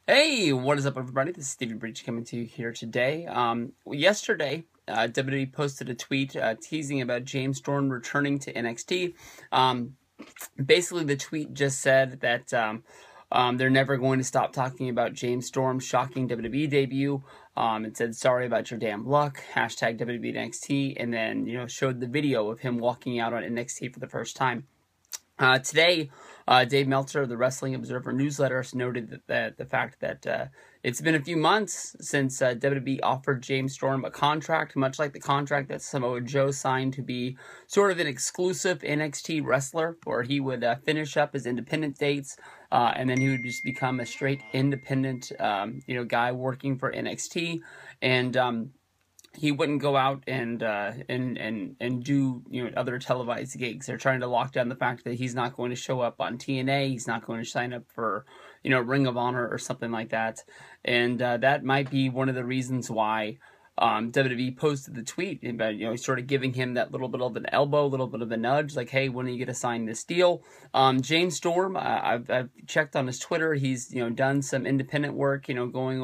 Hey, what is up, everybody? This is Stevie Breach coming to you here today. Yesterday, WWE posted a tweet teasing about James Storm returning to NXT. Basically, the tweet just said that they're never going to stop talking about James Storm's shocking WWE debut. It said, "Sorry about your damn luck," hashtag WWE NXT, and then, showed the video of him walking out on NXT for the first time. Today, Dave Meltzer of the Wrestling Observer newsletter noted that the fact that it's been a few months since WWE offered James Storm a contract, much like the contract that Samoa Joe signed to be sort of an exclusive NXT wrestler, where he would finish up his independent dates, and then he would just become a straight independent, guy working for NXT, and he wouldn't go out and do other televised gigs. They're trying to lock down the fact that he's not going to show up on TNA. He's not going to sign up for Ring of Honor or something like that. And that might be one of the reasons why WWE posted the tweet about sort of giving him that little bit of an elbow, a little bit of a nudge, like, hey, when are you going to sign this deal? James Storm, I've checked on his Twitter. He's done some independent work, going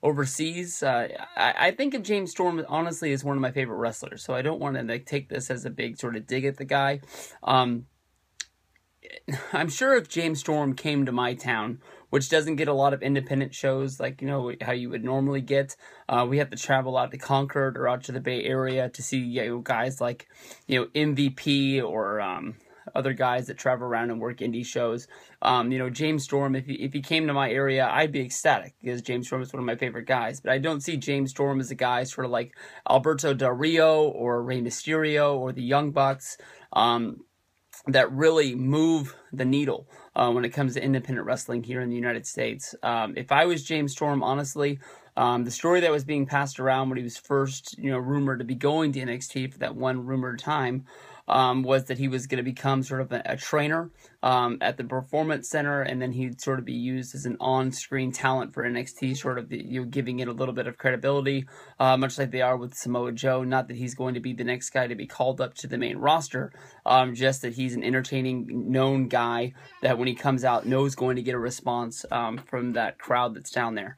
overseas. I think of James Storm honestly as one of my favorite wrestlers, so I don't want to take this as a big sort of dig at the guy. I'm sure if James Storm came to my town, which doesn't get a lot of independent shows like how you would normally get, we have to travel out to Concord or out to the Bay Area to see guys like MVP or other guys that travel around and work indie shows. James Storm, if he came to my area, I'd be ecstatic because James Storm is one of my favorite guys. But I don't see James Storm as a guy sort of like Alberto Del Rio or Rey Mysterio or the Young Bucks that really move the needle when it comes to independent wrestling here in the United States. If I was James Storm, honestly, the story that was being passed around when he was first, rumored to be going to NXT for that one rumored time, was that he was going to become sort of a trainer at the Performance Center, and then he'd sort of be used as an on-screen talent for NXT, sort of giving it a little bit of credibility, much like they are with Samoa Joe. Not that he's going to be the next guy to be called up to the main roster, just that he's an entertaining, known guy that when he comes out knows going to get a response from that crowd that's down there.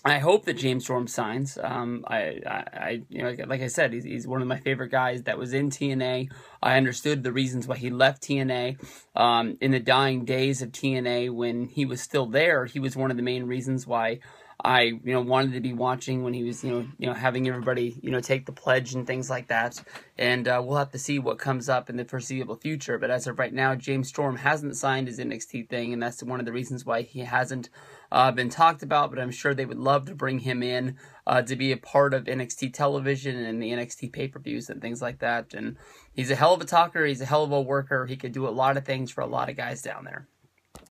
I hope that James Storm signs. Like I said, he's one of my favorite guys that was in TNA. I understood the reasons why he left TNA. In the dying days of TNA, when he was still there, he was one of the main reasons why I, wanted to be watching when he was, having everybody, take the pledge and things like that. And we'll have to see what comes up in the foreseeable future. But as of right now, James Storm hasn't signed his NXT thing, and that's one of the reasons why he hasn't been talked about. But I'm sure they would love to bring him in to be a part of NXT television and the NXT pay-per-views and things like that. And he's a hell of a talker. He's a hell of a worker. He could do a lot of things for a lot of guys down there.